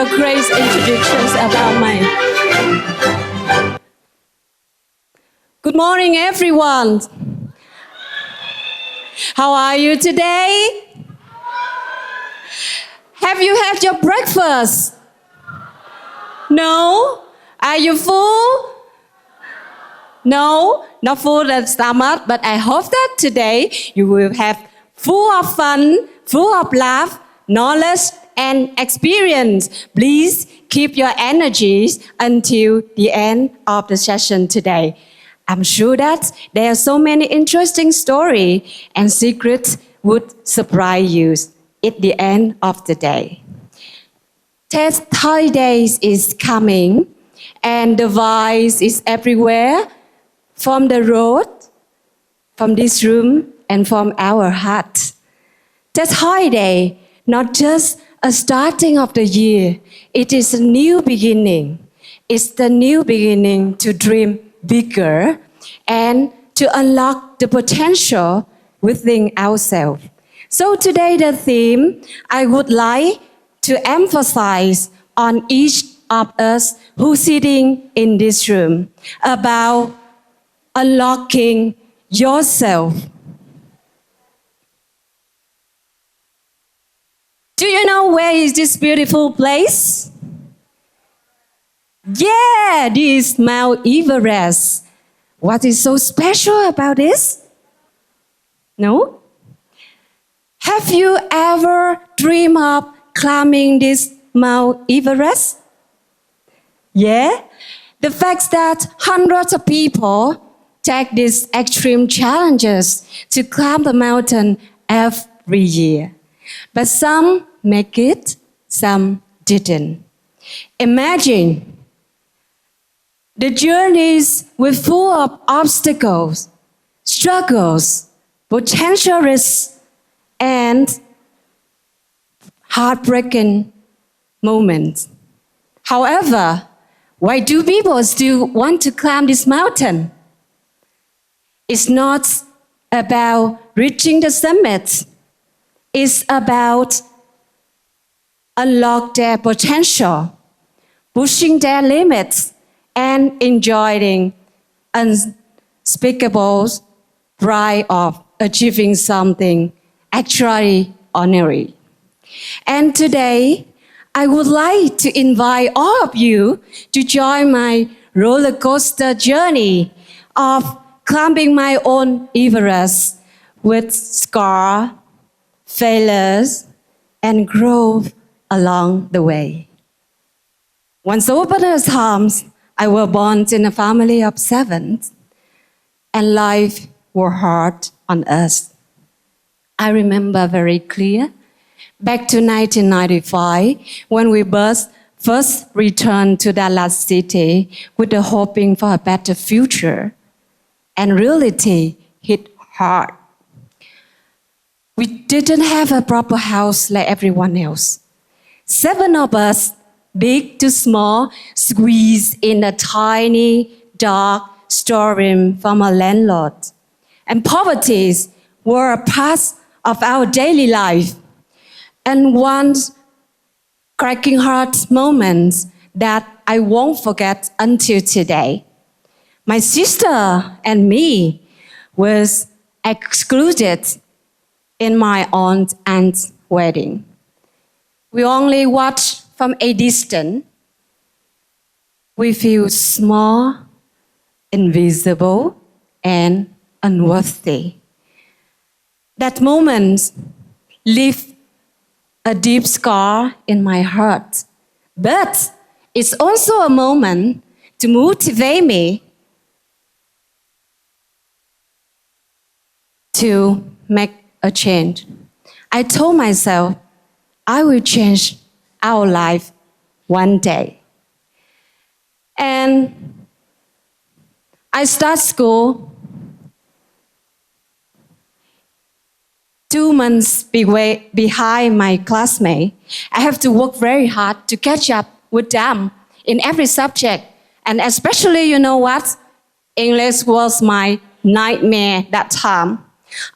your great introductions about me. Good morning, everyone. How are you today? Have you had your breakfast? No? Are you full? No, not full of stomach, but I hope that today you will have full of fun, full of laugh, knowledge, and experience. Please keep your energies until the end of the session today. I'm sure that there are so many interesting stories and secrets would surprise you at the end of the day. TED Days is coming, and the voice is everywhere, from the road, from this room, and from our heart. TED Day, not just a starting of the year, it is a new beginning. It's the new beginning to dream bigger and to unlock the potential within ourselves. So today the theme I would like to emphasize on each of us who's sitting in this room about unlocking yourself. Do you know where is this beautiful place? Yeah, this is Mount Everest. What is so special about this? No? Have you ever dreamed of climbing this Mount Everest? Yeah? The fact that hundreds of people take these extreme challenges to climb the mountain every year. But some make it, some didn't. Imagine the journeys were full of obstacles, struggles, potential risks, and heartbreaking moments. However, why do people still want to climb this mountain? It's not about reaching the summit. It's about unlock their potential, pushing their limits, and enjoying unspeakable pride of achieving something extraordinary. And today, I would like to invite all of you to join my roller coaster journey of climbing my own Everest with scars, failures, and growth along the way. Once upon a time, I was born in a family of 7, and life was hard on us. I remember very clear, back to 1995, when we first returned to Dallas City with the hoping for a better future, and reality hit hard. We didn't have a proper house like everyone else. 7 of us, big to small, squeezed in a tiny, dark storeroom from a landlord. And poverty were a part of our daily life. And one cracking heart moment that I won't forget until today. My sister and me was excluded in my aunt's wedding. We only watched from a distance. We feel small, invisible, and unworthy. That moment left a deep scar in my heart. But it's also a moment to motivate me to make a change. I told myself, I will change our life one day. And I start school 2 months behind my classmate. I have to work very hard to catch up with them in every subject. And especially, you know what? English was my nightmare that time.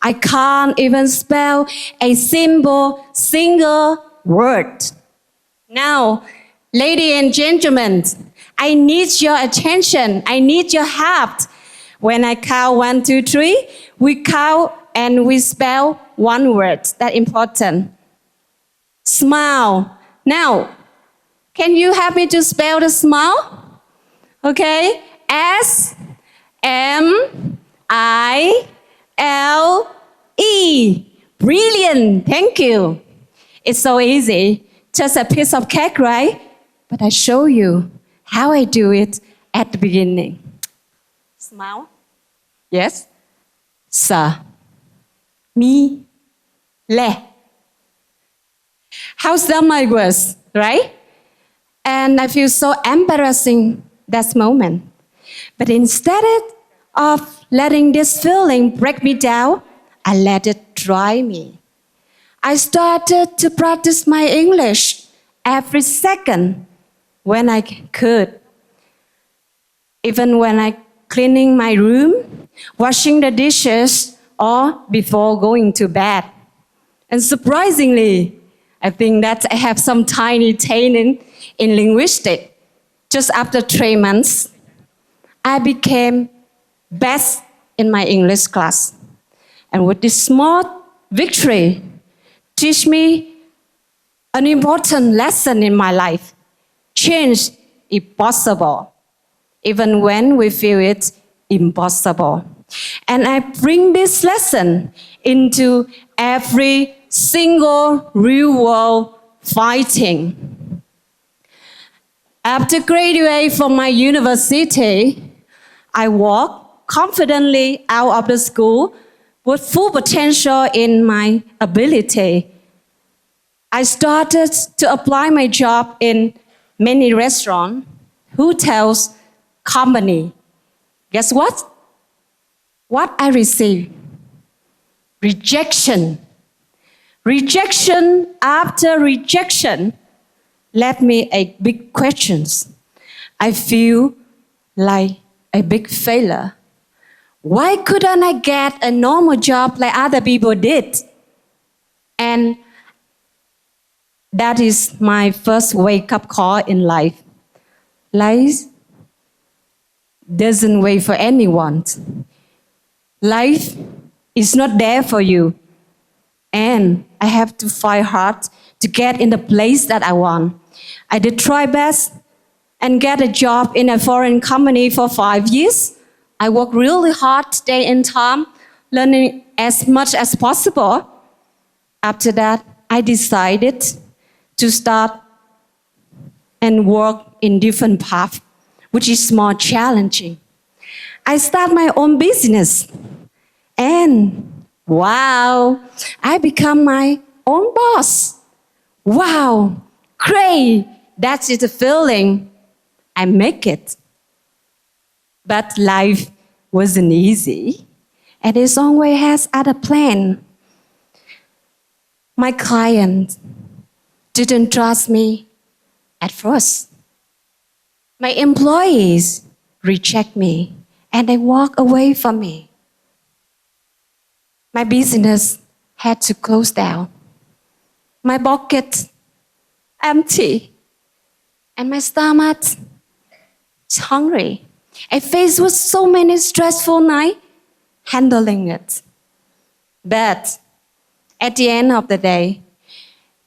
I can't even spell a single word. Now, Ladies and gentlemen, I need your attention. I need your help. When I count 1, 2, 3, we count and we spell one word. That's important. Smile. Now, can you help me to spell the smile? Okay. S-M-I-L-E. Brilliant. Thank you. It's so easy. Just a piece of cake, right? But I show you how I do it at the beginning. Smile. Yes. Sa. Mi. Le. How dumb I was, right? And I feel so embarrassing that moment. But instead of letting this feeling break me down, I let it drive me. I started to practice my English every second when I could. Even when I cleaning my room, washing the dishes, or before going to bed. And surprisingly, I think that I have some tiny training in linguistics. Just after 3 months, I became best in my English class. And with this small victory, teach me an important lesson in my life. Change is possible, even when we feel it impossible. And I bring this lesson into every single real world fighting. After graduating from my university, I walked confidently out of the school with full potential in my ability. I started to apply my job in many restaurants, hotels, company. Guess what? What I received? Rejection. Rejection after rejection left me a big questions. I feel like a big failure. Why couldn't I get a normal job like other people did? And that is my first wake-up call in life. Life doesn't wait for anyone. Life is not there for you. And I have to fight hard to get in the place that I want. I did try best and get a job in a foreign company for 5 years. I worked really hard day and time, learning as much as possible. After that, I decided to start and work in different paths, which is more challenging. I start my own business, and wow, I become my own boss. Wow, great, that is the feeling. I make it. But life wasn't easy, and it always has other plan. My client didn't trust me at first. My employees reject me, and they walk away from me. My business had to close down. My pocket empty, and my stomach is hungry. I faced with so many stressful nights handling it. But at the end of the day,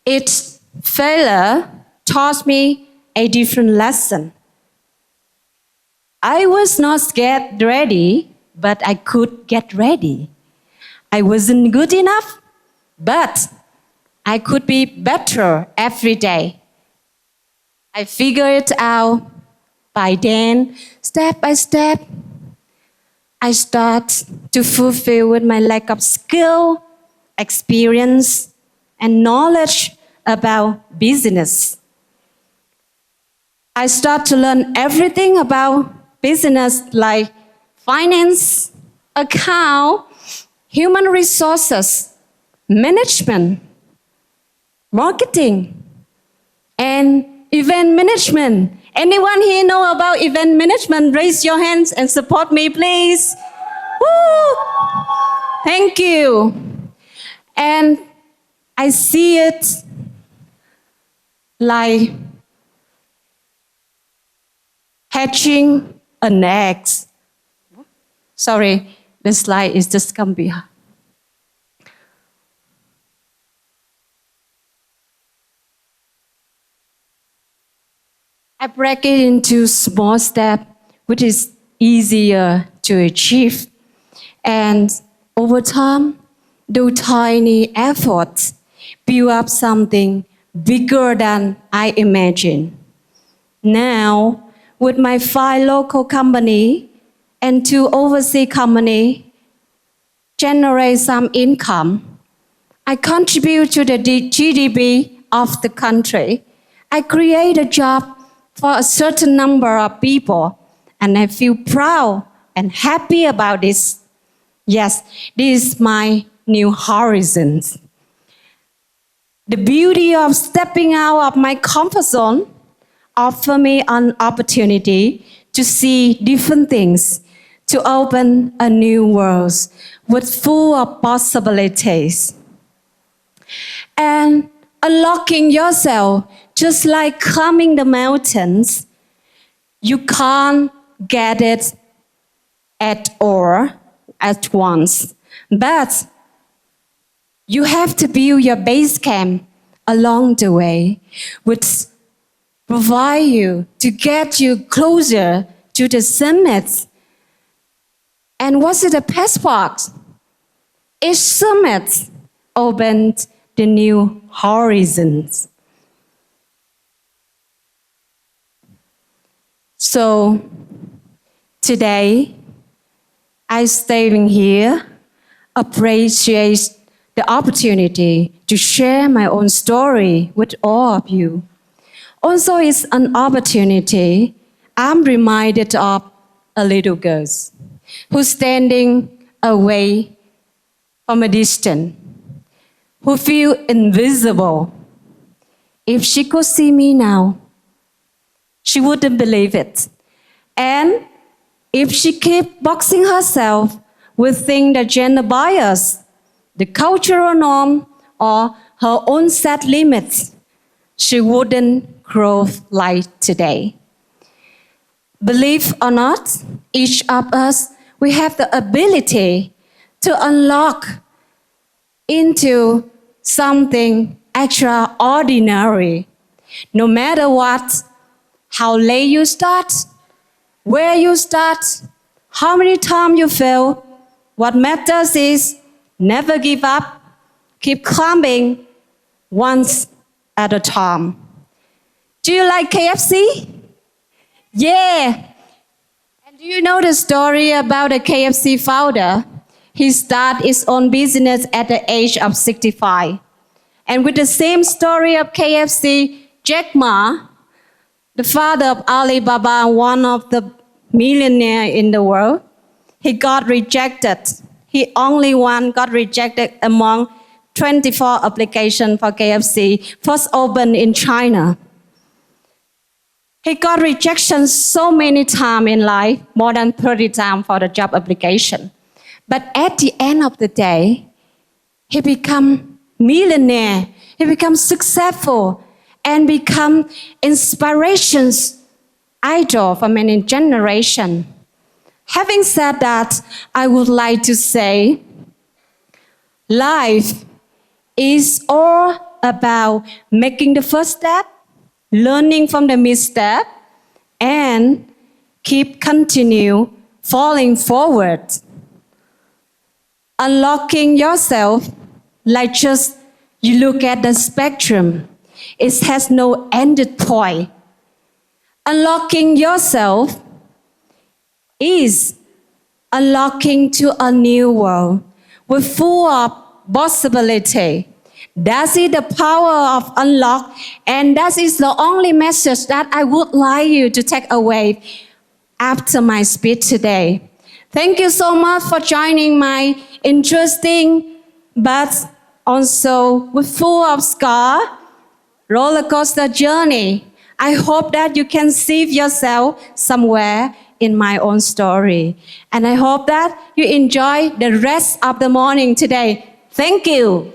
its failure taught me a different lesson. I was not get ready, but I could get ready. I wasn't good enough, but I could be better every day. I figured it out. By then, step by step, I start to fulfill with my lack of skill, experience, and knowledge about business. I start to learn everything about business like finance, account, human resources, management, marketing, and event management. Anyone here know about event management? Raise your hands and support me, please. Woo! Thank you. And I see it like hatching an egg. Sorry, the slide is just come behind. I break it into small steps, which is easier to achieve. And over time, do tiny efforts build up something bigger than I imagined. Now, with my 5 local companies and 2 overseas companies, generate some income. I contribute to the GDP of the country. I create a job for a certain number of people, and I feel proud and happy about this. Yes, this is my new horizons. The beauty of stepping out of my comfort zone offers me an opportunity to see different things, to open a new world with full of possibilities. And unlocking yourself, just like climbing the mountains, you can't get it at all at once. But you have to build your base camp along the way, which provide you to get you closer to the summit. And what's the passport? Each summit opened the new horizons. So today, I staying here, appreciate the opportunity to share my own story with all of you. Also, it's an opportunity. I'm reminded of a little girl who's standing away from a distance, who feel invisible. If she could see me now, she wouldn't believe it. And if she keep boxing herself with things that gender bias, the cultural norm, or her own set limits, she wouldn't grow like today. Believe or not, each of us, we have the ability to unlock into something extraordinary. No matter what, how late you start, where you start, how many times you fail, what matters is never give up, keep climbing once at a time. Do you like KFC? Yeah. And do you know the story about the KFC founder? He started his own business at the age of 65. And with the same story of KFC, Jack Ma, the father of Alibaba, one of the millionaires in the world, he got rejected. He only one got rejected among 24 applications for KFC, first opened in China. He got rejection so many times in life, more than 30 times for the job application. But at the end of the day, he become millionaire, he become successful, and become inspirations, idol for many generations. Having said that, I would like to say, life is all about making the first step, learning from the misstep, and continue falling forward. Unlocking yourself, like just you look at the spectrum, it has no ended point. Unlocking yourself is unlocking to a new world with full of possibility. That is the power of unlock, and that is the only message that I would like you to take away after my speech today. Thank you so much for joining my interesting but also with full of scar roller coaster journey. I hope that you can see yourself somewhere in my own story. And I hope that you enjoy the rest of the morning today. Thank you.